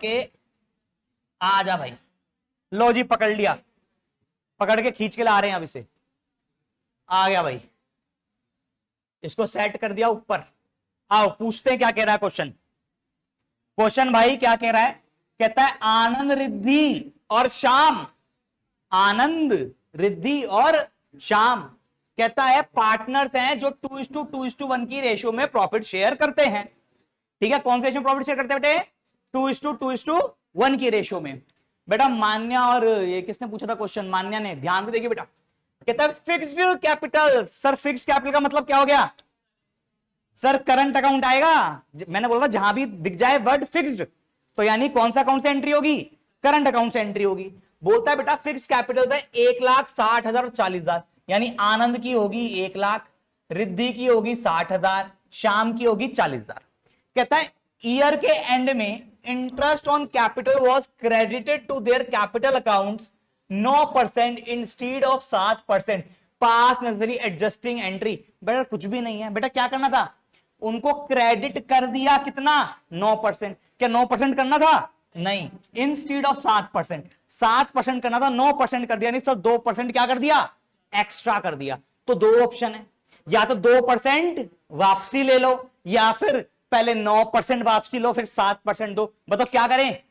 के आ जा भाई। लो जी पकड़ लिया, पकड़ के खींच के ला रहे हैं अब इसे। आ गया भाई, इसको सेट कर दिया ऊपर। आओ पूछते हैं क्या कह रहा है क्वेश्चन। क्वेश्चन भाई क्या कह रहा है, कहता है आनंद रिद्धि और श्याम, आनंद रिद्धि और श्याम कहता है पार्टनर्स हैं जो 2:2:1 की रेशियो में प्रॉफिट शेयर करते हैं। ठीक है, कौन से रेशियो में प्रॉफिट शेयर करते हैं बेटे, 2:2:1 की रेशियो में। बेटा मान्या और ये किसने पूछा था क्वेश्चन, मान्या ने, ध्यान से देखिए बेटा। कहता है fixed capital. Sir fixed capital का मतलब क्या हो गया सर, करंट अकाउंट आएगा। मैंने बोला जहां भी दिख जाए वर्ड फिक्स्ड तो यानी कौन सा अकाउंट से एंट्री होगी, करंट अकाउंट से एंट्री होगी। बोलता है बेटा फिक्स्ड कैपिटल है 1,60,000 और 40,000, यानी आनंद की होगी 1,00,000, रिद्धि की होगी 60,000, श्याम की होगी 40,000। कहता है ईयर के एंड में interest on capital was credited to their capital accounts 9% instead of 7%। Pass necessary adjusting entry. बेटा कुछ भी नहीं है बेटा, क्या करना था, उनको क्रेडिट कर दिया कितना 9%। क्या 9% करना था, नहीं, इंस्टीड ऑफ 7%, 7% करना था, 9% कर दिया, नहीं सर 2% क्या कर दिया, एक्स्ट्रा कर दिया। तो दो ऑप्शन है, या तो 2% वापसी ले लो, या फिर पहले 9% वापसी लो फिर 7% दो। बताओ क्या करें,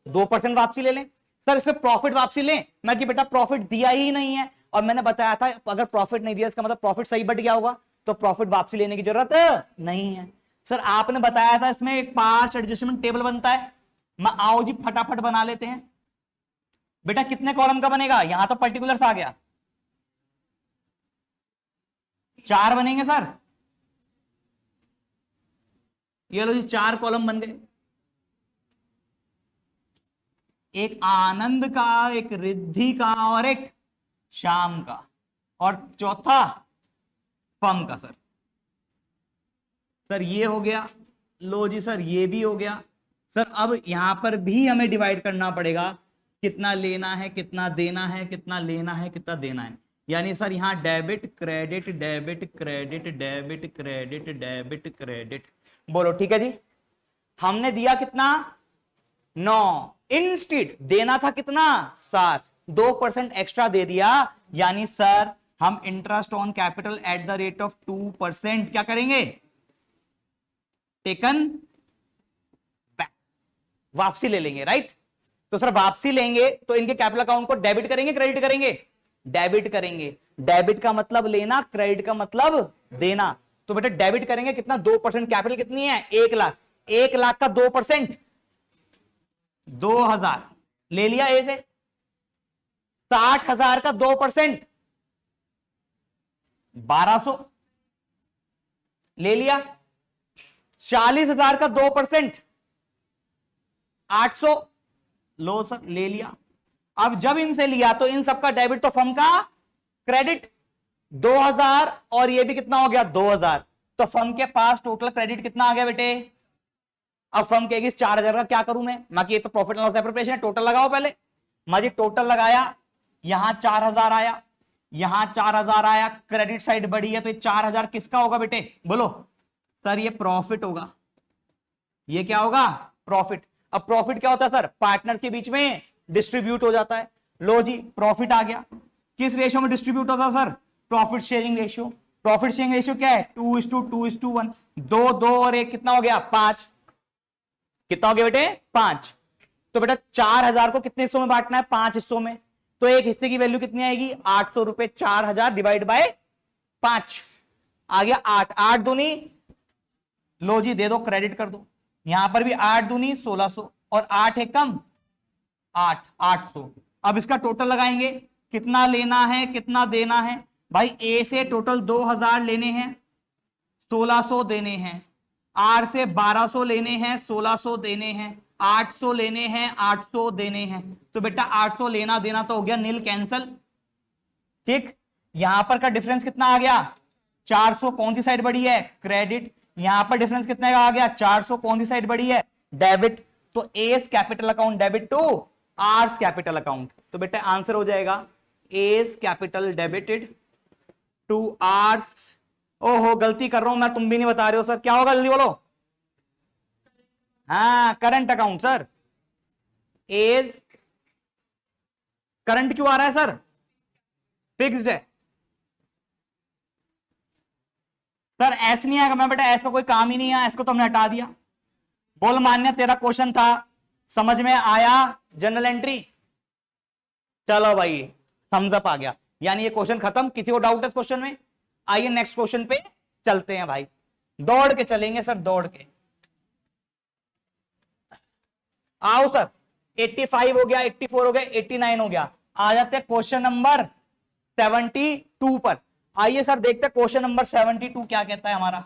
2% वापसी ले लें। सर इसमें प्रॉफिट वापसी लें, मैं कि बेटा प्रॉफिट दिया ही नहीं है, और मैंने बताया था अगर प्रॉफिट नहीं दिया इसका मतलब प्रॉफिट सही बढ़ गया होगा, तो प्रॉफिट वापसी लेने की जरूरत नहीं है। सर आपने बताया था इसमें एक पास्ट एडजस्टमेंट टेबल बनता है, आओ जी फटाफट बना लेते हैं। बेटा कितने कॉलम का बनेगा, यहां तो पर्टिकुलर्स आ गया, 4 बनेंगे सर। ये लो जी 4 कॉलम बन गए, एक आनंद का, एक रिद्धि का और एक श्याम का, और चौथा फर्म का। सर ये हो गया, लो जी सर ये भी हो गया। सर अब यहां पर भी हमें डिवाइड करना पड़ेगा, कितना लेना है कितना देना है, कितना लेना है कितना देना है। यानी सर यहां debit credit debit credit debit credit debit credit, बोलो ठीक है जी। हमने दिया कितना 9, इंस्टीड देना था कितना 7, 2% एक्स्ट्रा दे दिया, यानी सर हम interest on capital at the rate of 2% क्या करेंगे, टेकन बैक, वापसी ले लेंगे, राइट। तो सर वापसी लेंगे तो इनके कैपिटल अकाउंट को डेबिट करेंगे क्रेडिट करेंगे, डेबिट करेंगे। डेबिट का मतलब लेना, क्रेडिट का मतलब देना। तो बेटा डेबिट करेंगे कितना, 2%, कैपिटल कितनी है 1,00,000, 1,00,000 का 2% 2,000 ले लिया ए से, 60,000 का 2% 1,200 ले लिया, 40,000 का 2% 800 लो सर ले लिया। अब जब इनसे लिया तो इन सबका डेबिट तो फर्म का क्रेडिट 2,000, और ये भी कितना हो गया 2,000, तो फर्म के पास टोटल क्रेडिट कितना आ गया बेटे। अब फर्म कहेगी 4,000 का क्या करूं मैं, ये तो प्रॉफिट एंड लॉस प्रिपरेशन है, टोटल लगाओ पहले। माजी टोटल लगाया, यहां 4,000 आया, यहां 4,000 आया, क्रेडिट साइड बढ़ी है तो ये 4,000 किसका होगा बेटे, बोलो सर ये प्रॉफिट होगा। ये क्या होगा, प्रॉफिट। अब प्रॉफिट क्या होता है सर, पार्टनर्स के बीच में डिस्ट्रीब्यूट हो जाता है। लो जी प्रॉफिट आ गया, किस रेशियो में डिस्ट्रीब्यूट होता है sir, profit sharing ratio. Profit sharing ratio क्या है 2:2:1, 2 2 और 1 कितना हो गया 5, कितना हो गया बेटे 5। तो बेटा 4,000 को कितने हिस्सों में बांटना है, 5 हिस्सों में। तो एक हिस्से की वैल्यू कितनी आएगी 800 रुपए, 4,000 डिवाइड बाय 5 आ गया 8, 8 दूनी, लो जी दे दो क्रेडिट कर दो। यहां पर भी 8 दूनी 1,600 और 8 है कम 8, 800। अब इसका टोटल लगाएंगे, कितना लेना है कितना देना है। भाई ए से टोटल 2,000 लेने हैं, 1,600 देने हैं, आर से 1,200 लेने हैं, 1,600 देने हैं, 800 लेने हैं, 800 देने हैं। तो बेटा 800 लेना देना तो हो गया नील, कैंसल। ठीक, यहां पर का डिफरेंस कितना आ गया 400, कौन सी साइड बढ़ी है क्रेडिट। यहां पर डिफरेंस कितने का आ गया 400, कौन सी साइड बढ़ी है डेबिट। तो S capital account debit to R's capital account. तो बेटा आंसर हो जाएगा S capital debited to R's. ओहो गलती कर रहा हूं मैं, तुम भी नहीं बता रहे हो सर, क्या होगा जल्दी बोलो। हाँ current account sir, as current क्यों आ रहा है सर? फिक्स्ड है सर। एस नहीं आएगा मैं बेटा, एस का कोई काम ही नहीं है, एस को तो हमने हटा दिया। बोल मान्य, तेरा क्वेश्चन था, समझ में आया? जनरल एंट्री, चलो भाई थम्स अप आ गया, यानी ये क्वेश्चन खत्म। किसी को डाउट है इस क्वेश्चन में? आइए नेक्स्ट क्वेश्चन पे चलते हैं भाई, दौड़ के चलेंगे सर, दौड़ के। आओ सर, 85 हो गया, 84 हो गया, 89 हो गया, आ जाते हैं क्वेश्चन नंबर 72 पर। आइए सर देखते हैं क्वेश्चन नंबर 72 क्या कहता है हमारा।